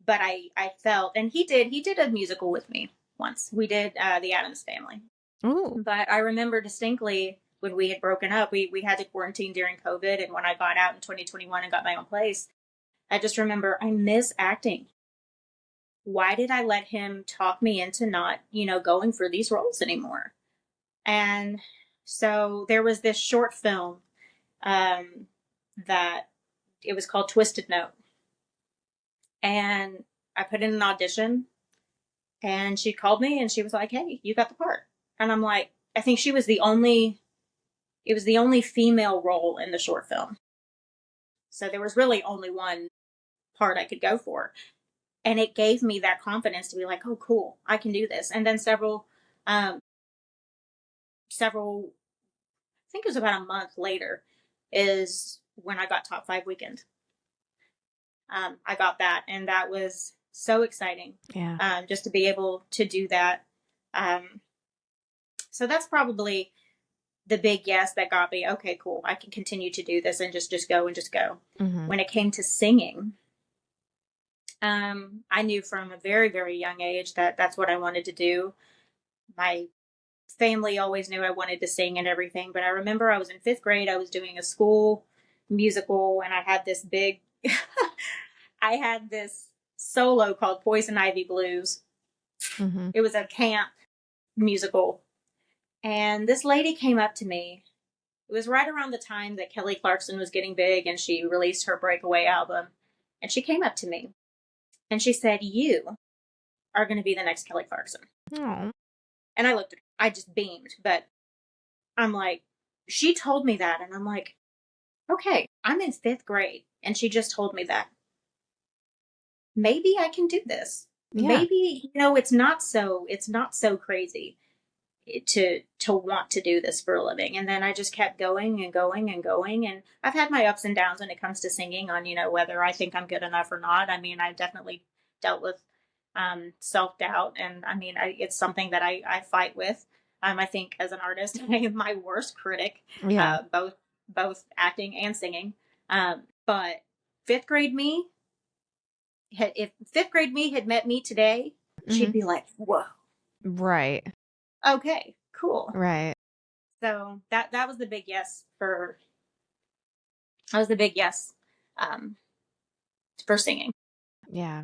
But I felt, and he did a musical with me once. We did The Addams Family. Ooh. But I remember distinctly when we had broken up, we had to quarantine during COVID. And when I got out in 2021 and got my own place, I just remember I miss acting. Why did I let him talk me into not, going for these roles anymore? And so there was this short film that it was called Twisted Note. And I put in an audition and she called me and she was like, hey, you got the part. And I'm like, I think it was the only female role in the short film. So there was really only one part I could go for. And it gave me that confidence to be like, oh, cool, I can do this. And then I think it was about a month later, is when I got Top 5 Weekend. I got that, and that was so exciting. Yeah. Just to be able to do that. So that's probably the big yes that got me, okay, cool, I can continue to do this and just go and just go. Mm-hmm. When it came to singing, I knew from a very, very young age that that's what I wanted to do. My family always knew I wanted to sing and everything, but I remember I was in 5th grade, I was doing a school musical, and I had this big, I had this solo called Poison Ivy Blues. Mm-hmm. It was a camp musical. And this lady came up to me. It was right around the time that Kelly Clarkson was getting big and she released her Breakaway album. And she came up to me and she said, you are going to be the next Kelly Clarkson. Oh. And I looked at her. I just beamed. But I'm like, she told me that. And I'm like, okay, I'm in 5th grade. And she just told me that. Maybe I can do this. Yeah. Maybe, it's not so crazy to want to do this for a living. And then I just kept going and going and going. And I've had my ups and downs when it comes to singing on, whether I think I'm good enough or not. I mean, I've definitely dealt with self-doubt. And I mean, it's something that I fight with. I think as an artist, I am my worst critic, Yeah. both acting and singing. But 5th grade me, if 5th grade me had met me today, she'd be like, whoa. Right. Okay, cool. Right. So that was the big yes for for singing. Yeah.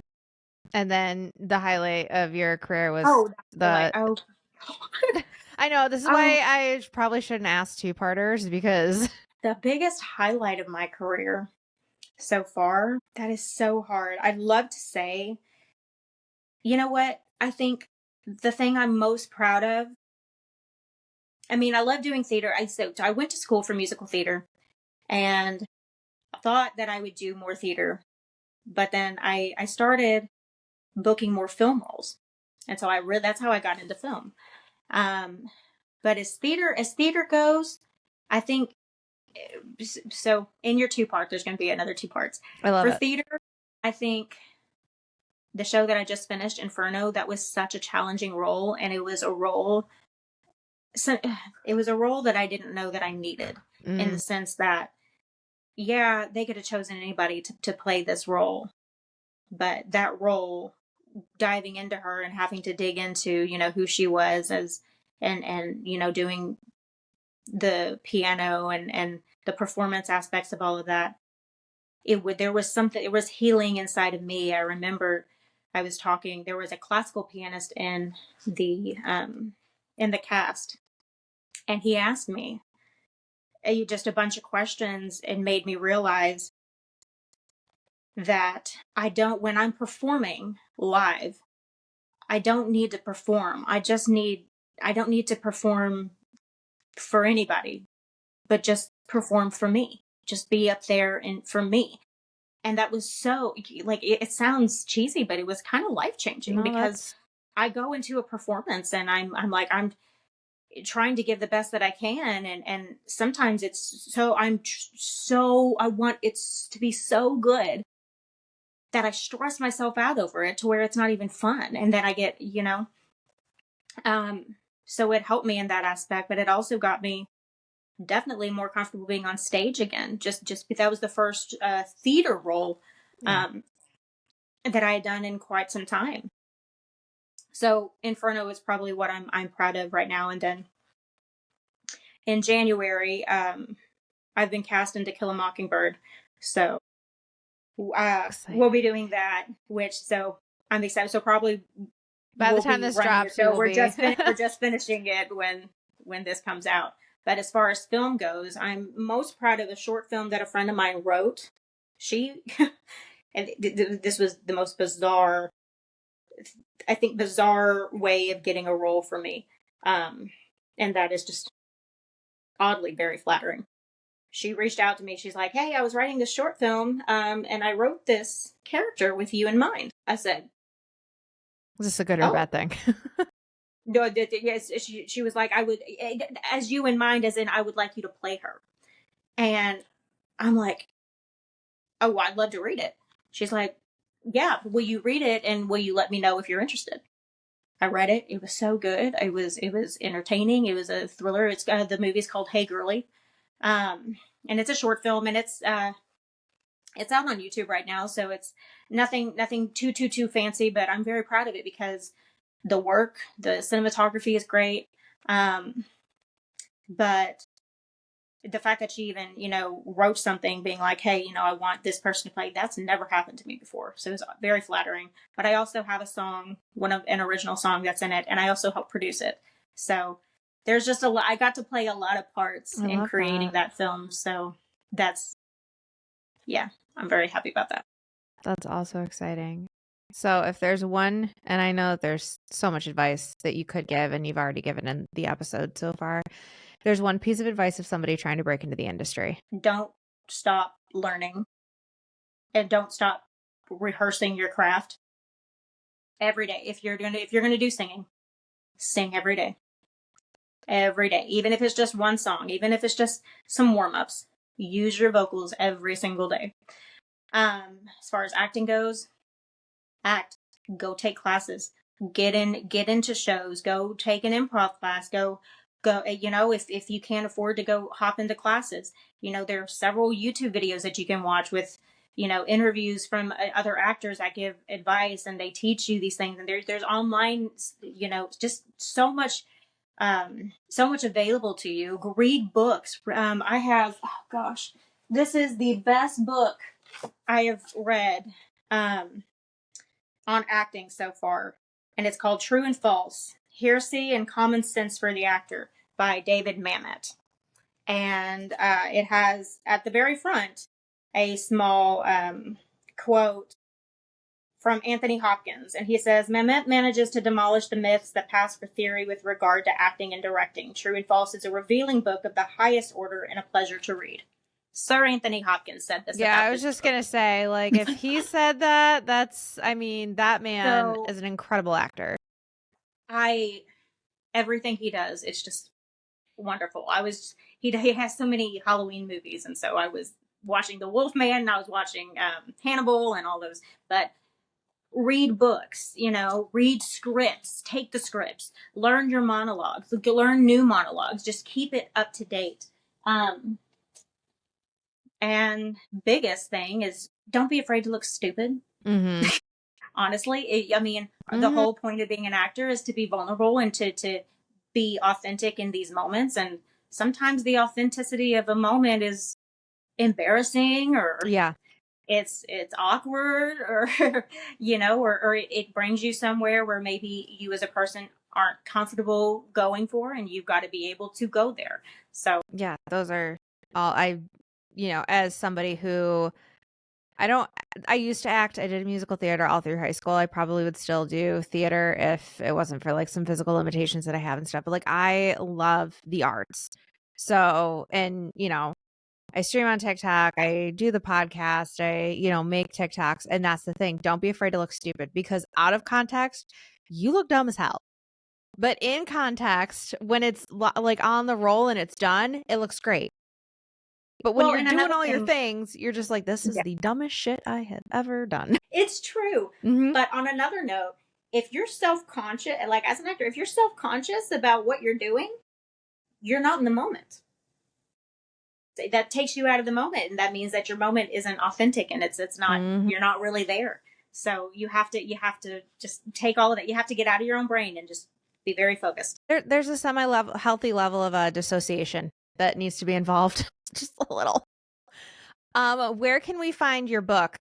And then the highlight of your career was I know, this is why I probably shouldn't ask 2-parters, because the biggest highlight of my career so far, that is so hard. I'd love to say, you know what? I think the thing I'm most proud of, I mean, I love doing theater. I went to school for musical theater and I thought that I would do more theater, but then I started booking more film roles. And so that's how I got into film. But as theater goes, I think, so in your 2-part, there's going to be another 2 parts. I love For it. theater, I think the show that I just finished, Inferno, that was such a challenging role. And it was a role that I didn't know that I needed, in the sense that, yeah, they could have chosen anybody to play this role. But that role, diving into her and having to dig into, who she was and doing the piano and the performance aspects of all of that, there was healing inside of me. I remember there was a classical pianist in the cast, and he asked me just a bunch of questions and made me realize that when I'm performing live, I don't need to perform. I don't need to perform for anybody, but just perform for me. Just be up there and for me. And that was so, like, it sounds cheesy, but it was kind of life changing, No, because that's I go into a performance and I'm trying to give the best that I can. And sometimes it's so, I want it to be so good that I stress myself out over it to where it's not even fun. And then I get, um, so it helped me in that aspect, but it also got me definitely more comfortable being on stage again. Just that was the first theater role yeah. that I had done in quite some time. So Inferno is probably what I'm proud of right now. And then in January, I've been cast into Kill a Mockingbird. So Exciting. we'll be doing that, which, so I'm excited. So probably By the we'll time be this running it. drops, you So will be. we're just finishing it when this comes out. But as far as film goes, I'm most proud of a short film that a friend of mine wrote. She and this was the most bizarre, I think, bizarre way of getting a role for me. And that is just oddly very flattering. She reached out to me. She's like, "Hey, I was writing this short film, and I wrote this character with you in mind." I said, Is this a good or a "Oh, bad thing? no." Yes, she was like, "I would, as you in mind, as in I would like you to play her." And I'm like, "Oh, I'd love to read it." She's like, "Yeah, will you read it and will you let me know if you're interested?" I read it. It was so good. It was entertaining. It was a thriller. It's the movie's called Hey Girlie, and it's a short film, and it's out on YouTube right now. So it's nothing too fancy, but I'm very proud of it because the cinematography is great. Um, but the fact that she even, wrote something being like, "Hey, I want this person to play," that's never happened to me before. So it's very flattering. But I also have a song, an original song that's in it, and I also helped produce it. So there's just a lot. I got to play a lot of parts I in love creating that. that film. So that's, yeah, I'm very happy about that. That's also exciting. So if there's one, and I know that there's so much advice that you could give, and you've already given in the episode so far, there's one piece of advice of somebody trying to break into the industry. Don't stop learning, and don't stop rehearsing your craft every day. If you're gonna do singing, sing every day, even if it's just one song, even if it's just some warm-ups. Use your vocals every single day. As far as acting goes, act. Go take classes. Get into shows. Go take an improv class. Go. If you can't afford to go hop into classes, there are several YouTube videos that you can watch with interviews from other actors that give advice and they teach you these things. And there's online, just so much available to you. Read books. I have, oh gosh, this is the best book I have read on acting so far, and it's called True and False: Hearsay and Common Sense for the Actor by David Mamet. And it has at the very front a small quote from Anthony Hopkins, and he says, "Mamet manages to demolish the myths that pass for theory with regard to acting and directing. True and False is a revealing book of the highest order and a pleasure to read." Sir Anthony Hopkins said this Yeah, about I was this just book. gonna say, like, if he said that, I mean, that man So is an incredible actor. I everything he does, it's just wonderful. He has so many Halloween movies, and so I was watching The Wolfman, and I was watching Hannibal, and all those. But read books, read scripts, take the scripts, learn your monologues, learn new monologues, just keep it up to date. And biggest thing is don't be afraid to look stupid. Mm-hmm. Honestly, I mean, the Mm-hmm. whole point of being an actor is to be vulnerable and to be authentic in these moments. And sometimes the authenticity of a moment is embarrassing, or Yeah. it's awkward, or or it brings you somewhere where maybe you as a person aren't comfortable going for, and you've got to be able to go there. So Yeah. Those are all as somebody who I don't I used to act. I did musical theater all through high school. I probably would still do theater if it wasn't for like some physical limitations that I have and stuff. But like I love the arts. So, and I stream on TikTok, I do the podcast, I make TikToks. And that's the thing. Don't be afraid to look stupid because out of context, you look dumb as hell. But in context, when it's like on the roll and it's done, it looks great. But when you're doing all your things, you're just like, this is the dumbest shit I have ever done. It's true. Mm-hmm. But on another note, if you're self-conscious, like as an actor, if you're self-conscious about what you're doing, you're not in the moment. That takes you out of the moment. And that means that your moment isn't authentic and it's not, you're not really there. So you have to just take all of it. You have to get out of your own brain and just be very focused. There's a healthy level of dissociation that needs to be involved. Just a little. Where can we find your book?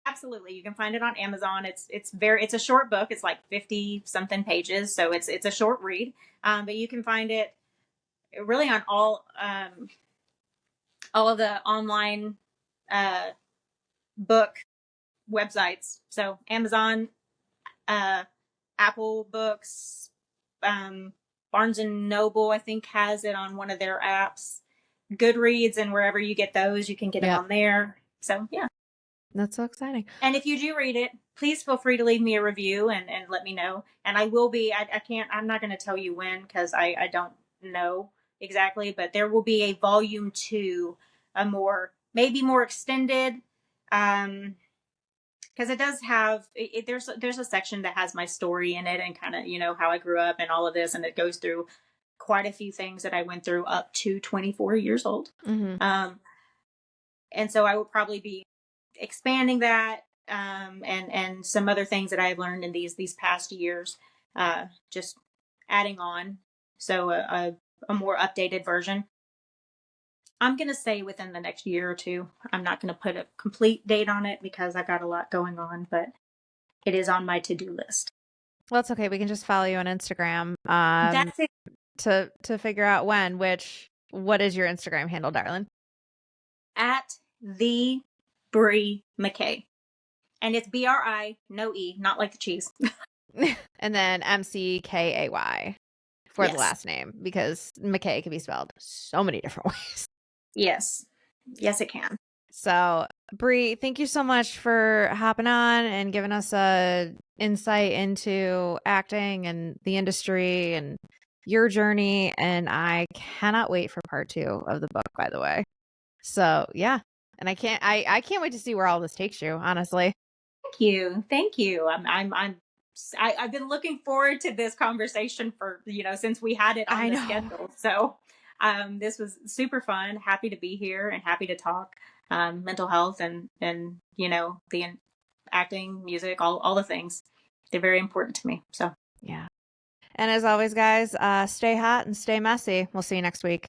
Absolutely. You can find it on Amazon. It's a short book. It's like 50 something pages. So it's a short read. But you can find it really on all of the online book websites. So Amazon, Apple Books, Barnes and Noble, I think, has it on one of their apps. Goodreads, and wherever you get those, you can get it on there. So, yeah. That's so exciting. And if you do read it, please feel free to leave me a review and let me know. And I will be, I'm not going to tell you when because I don't know exactly, but there will be a volume 2, maybe more extended, because it does have there's a section that has my story in it and kind of how I grew up and all of this, and it goes through quite a few things that I went through up to 24 years old. And so I will probably be expanding that and some other things that I've learned in these past years, just adding on, so a more updated version. I'm going to say within the next year or 2. I'm not going to put a complete date on it because I've got a lot going on, but it is on my to-do list. Well, it's okay. We can just follow you on Instagram That's it. to figure out when, what is your Instagram handle, darling? At the Bri McKay. And it's BRI, no E, not like the cheese. And then MCKAY for the last name, because McKay can be spelled so many different ways. Yes. Yes, it can. So, Brie, thank you so much for hopping on and giving us a insight into acting and the industry and your journey. And I cannot wait for part 2 of the book, by the way. So, yeah. And I can't wait to see where all this takes you, honestly. Thank you. I've been looking forward to this conversation for, since we had it on the schedule. So, this was super fun. Happy to be here and happy to talk mental health and the acting, music, all the things. They're very important to me. So, yeah. And as always, guys, stay hot and stay messy. We'll see you next week.